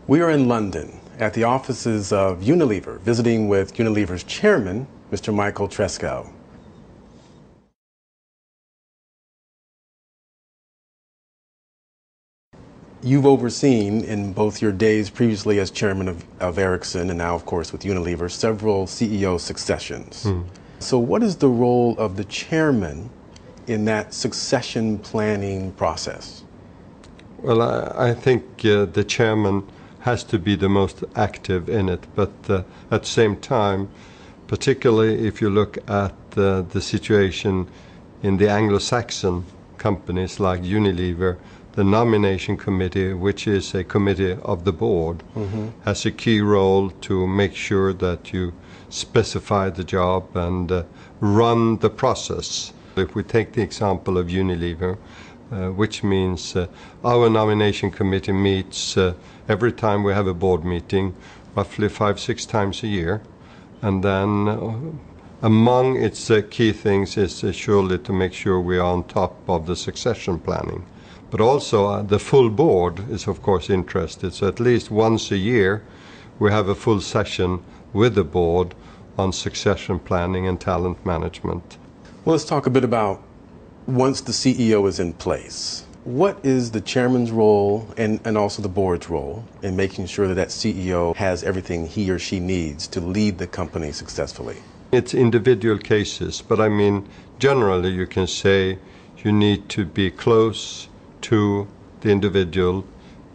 We are in London at the offices of Unilever, visiting with Unilever's chairman, Mr. Michael Tresco. You've overseen, in both your days previously as chairman of Ericsson and now, of course, with Unilever, several CEO successions. So what is the role of the chairman in that succession planning process? Well, I think the chairman has to be the most active in it, but at the same time, particularly if you look at the situation in the Anglo-Saxon companies like Unilever, the nomination committee, which is a committee of the board, has a key role to make sure that you specify the job and run the process. If we take the example of Unilever, which means our nomination committee meets every time we have a board meeting, roughly 5-6 times a year. And then among its key things is surely to make sure we are on top of the succession planning. But also the full board is of course interested. So at least once a year we have a full session with the board on succession planning and talent management. Well, let's talk a bit about once the CEO is in place. What is the chairman's role and also the board's role in making sure that that CEO has everything he or she needs to lead the company successfully? It's individual cases, but I mean, generally you can say you need to be close to the individual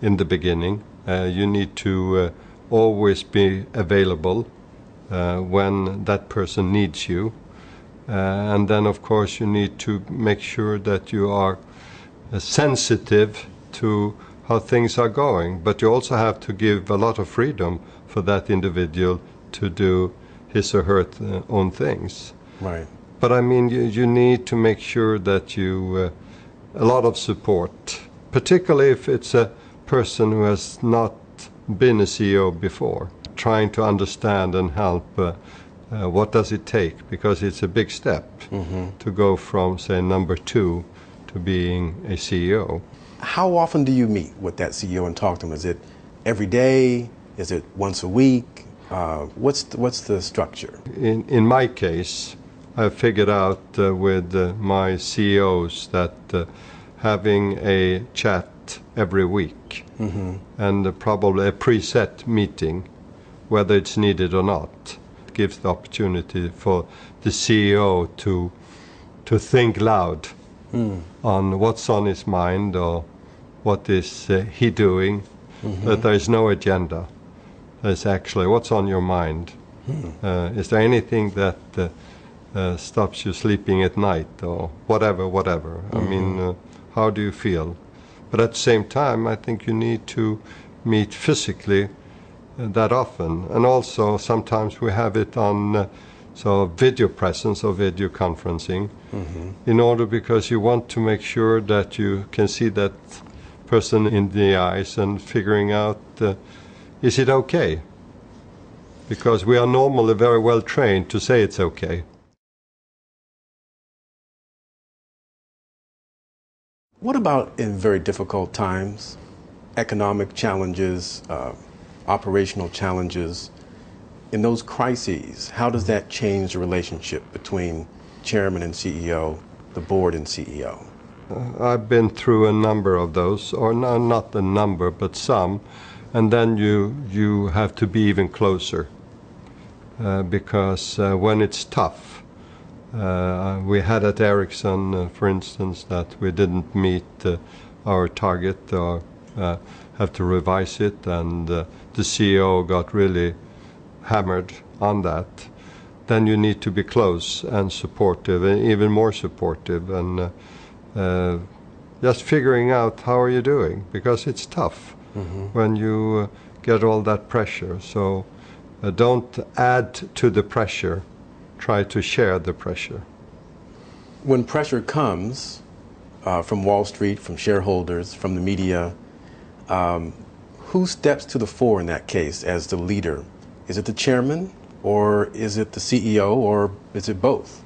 in the beginning. You need to always be available when that person needs you. And then, of course, you need to make sure that you are sensitive to how things are going. But you also have to give a lot of freedom for that individual to do his or her own things. Right. But I mean, you need to make sure that you a lot of support, particularly if it's a person who has not been a CEO before, trying to understand and help what does it take, because it's a big step to go from, say, number 2 to being a CEO. How often do you meet with that CEO and talk to him? Is it every day? Is it once a week? What's the structure? In my case, I figured out with my CEOs that having a chat every week and probably a preset meeting, whether it's needed or not, gives the opportunity for the CEO to think loud on what's on his mind or what is he doing, that there is no agenda. There's actually what's on your mind. Is there anything that stops you sleeping at night or whatever. I mean, how do you feel? But at the same time, I think you need to meet physically that often. And also sometimes we have it on video presence or video conferencing in order, because you want to make sure that you can see that person in the eyes and figuring out is it okay? Because we are normally very well trained to say it's okay. What about in very difficult times, economic challenges, operational challenges? In those crises, how does that change the relationship between chairman and CEO, the board and CEO? I've been through a number of those, or not a number, but some, and then you have to be even closer because when it's tough, we had at Ericsson, for instance, that we didn't meet our target or have to revise it, and the CEO got really hammered on that. Then you need to be close and supportive, and even more supportive, and just figuring out how are you doing, because it's tough when you get all that pressure. So don't add to the pressure. Try to share the pressure. When pressure comes from Wall Street, from shareholders, from the media, who steps to the fore in that case as the leader? Is it the chairman, or is it the CEO, or is it both?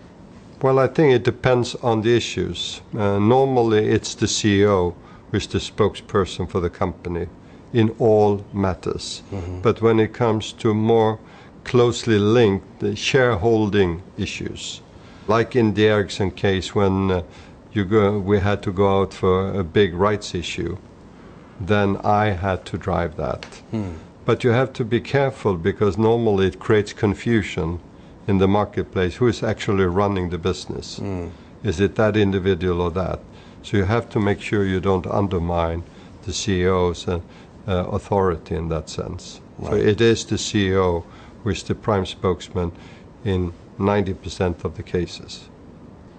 Well, I think it depends on the issues. Normally it's the CEO who is the spokesperson for the company in all matters. But when it comes to more closely linked shareholding issues, like in the Ericsson case when we had to go out for a big rights issue, then I had to drive that. But you have to be careful because normally it creates confusion in the marketplace. Who is actually running the business? Is it that individual or that? So you have to make sure you don't undermine the CEO's authority in that sense. Right. So it is the CEO who is the prime spokesman in 90% of the cases.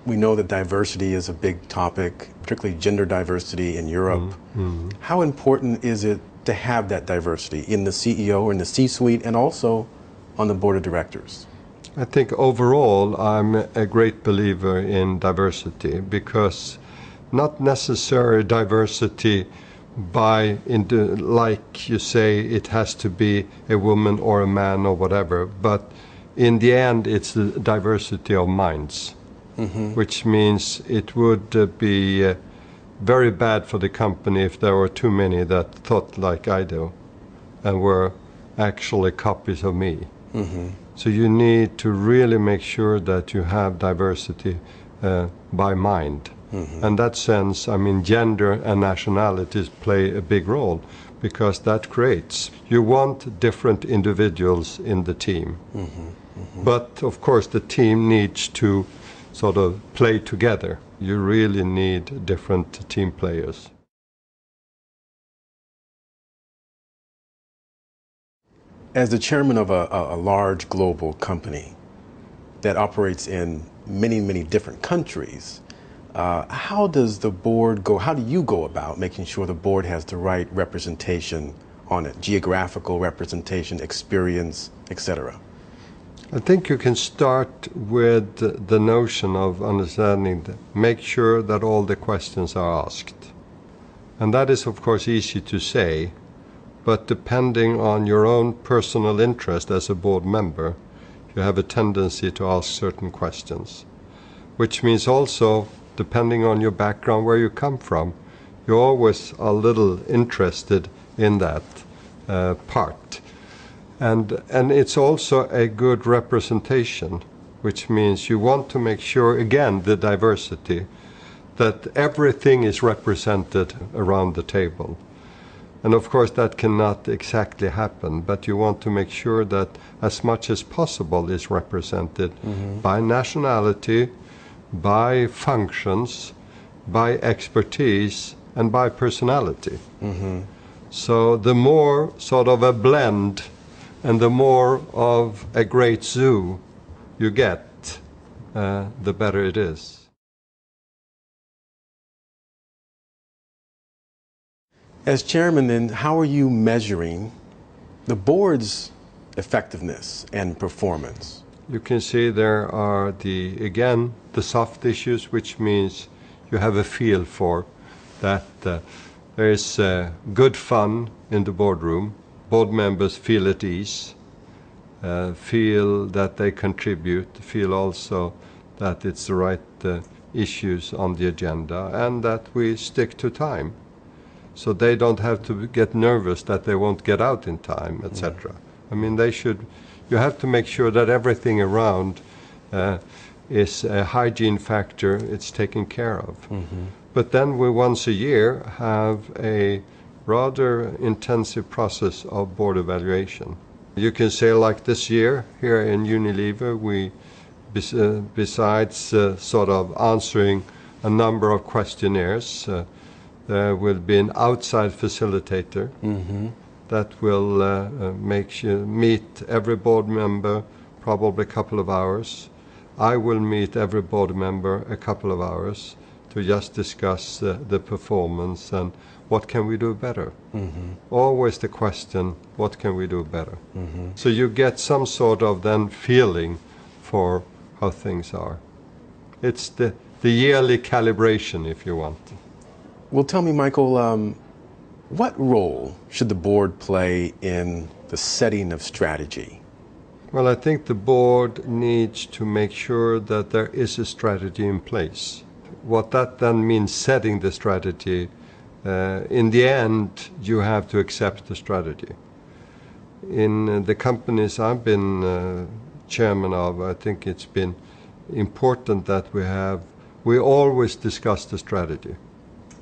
We know that diversity is a big topic, particularly gender diversity in Europe. How important is it to have that diversity in the CEO, in the C-suite, and also on the board of directors? I think overall I'm a great believer in diversity because not necessarily diversity like you say, it has to be a woman or a man or whatever, but in the end it's the diversity of minds, which means it would be very bad for the company if there were too many that thought like I do and were actually copies of me. So you need to really make sure that you have diversity by mind. In that sense, I mean, gender and nationalities play a big role because that creates. You want different individuals in the team. But of course the team needs to sort of play together. You really need different team players. As the chairman of a large global company that operates in many, many different countries, how does the board go, how do you go about making sure the board has the right representation on it, geographical representation, experience, etc.? I think you can start with the notion of understanding that make sure that all the questions are asked. And that is of course easy to say, but depending on your own personal interest as a board member, you have a tendency to ask certain questions, which means also, depending on your background, where you come from, you're always a little interested in that part. And it's also a good representation, which means you want to make sure, again, the diversity, that everything is represented around the table. And of course that cannot exactly happen, but you want to make sure that as much as possible is represented by nationality, by functions, by expertise, and by personality. So the more sort of a blend and the more of a great zoo you get, the better it is. As chairman, then, how are you measuring the board's effectiveness and performance? You can see there are the soft issues, which means you have a feel for that there is good fun in the boardroom. Board members feel at ease, feel that they contribute, feel also that it's the right issues on the agenda and that we stick to time. So they don't have to get nervous that they won't get out in time, etc. I mean, you have to make sure that everything around is a hygiene factor, it's taken care of. But then we once a year have a rather intensive process of board evaluation. You can say like this year here in Unilever, we, besides sort of answering a number of questionnaires, there will be an outside facilitator that will meet every board member probably a couple of hours. I will meet every board member a couple of hours to just discuss the performance and what can we do better. Always the question, what can we do better? So you get some sort of then feeling for how things are. It's the yearly calibration, if you want. Well, tell me, Michael, what role should the board play in the setting of strategy? Well, I think the board needs to make sure that there is a strategy in place. What that then means, setting the strategy, in the end, you have to accept the strategy. In the companies I've been chairman of, I think it's been important that we always discuss the strategy.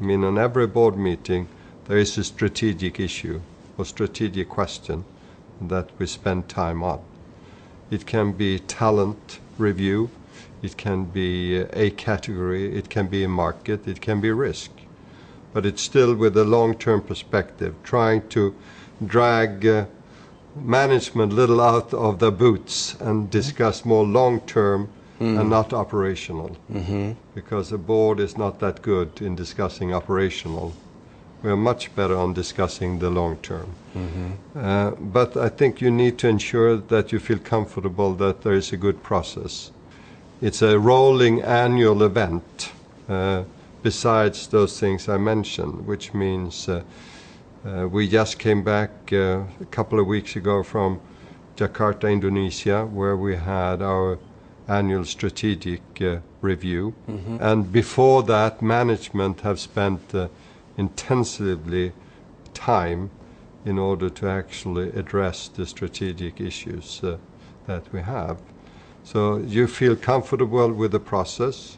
I mean, on every board meeting, there is a strategic issue or strategic question that we spend time on. It can be talent review, it can be a category, it can be a market, it can be risk. But it's still with a long-term perspective, trying to drag management a little out of their boots and discuss more long-term and not operational. Because the board is not that good in discussing operational. We are much better on discussing the long term. But I think you need to ensure that you feel comfortable that there is a good process. It's a rolling annual event besides those things I mentioned, which means we just came back a couple of weeks ago from Jakarta, Indonesia, where we had our annual strategic review. And before that, management have spent intensively time in order to actually address the strategic issues that we have. So you feel comfortable with the process,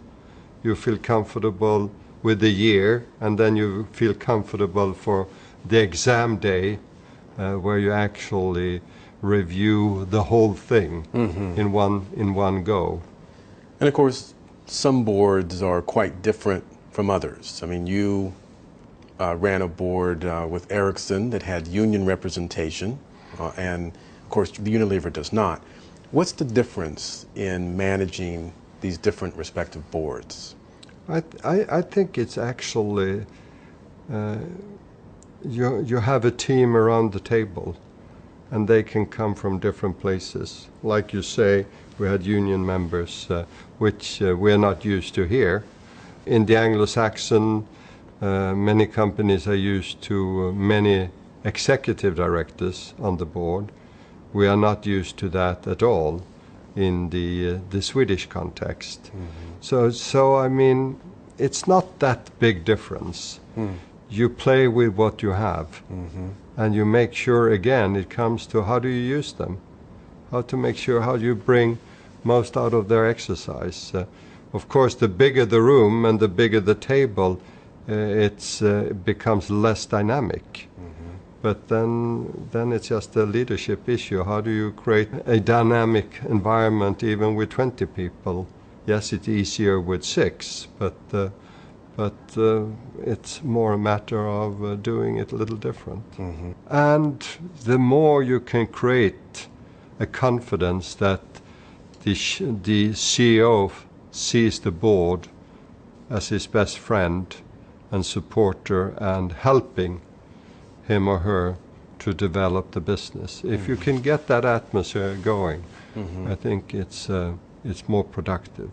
you feel comfortable with the year, and then you feel comfortable for the exam day where you actually review the whole thing in one go. And of course, some boards are quite different from others. I mean, you ran a board with Ericsson that had union representation, and of course, Unilever does not. What's the difference in managing these different respective boards? I think it's actually you have a team around the table, and they can come from different places. Like you say, we had union members, which we're not used to here. In the Anglo-Saxon, many companies are used to many executive directors on the board. We are not used to that at all in the Swedish context. So I mean, it's not that big difference. You play with what you have, and you make sure, again, it comes to how do you use them, how to make sure how you bring most out of their exercise. Of course, the bigger the room and the bigger the table, it becomes less dynamic. But then it's just a leadership issue. How do you create a dynamic environment even with 20 people? Yes, it's easier with 6, but it's more a matter of doing it a little different. And the more you can create a confidence that the CEO sees the board as his best friend and supporter and helping him or her to develop the business. If you can get that atmosphere going, I think it's more productive.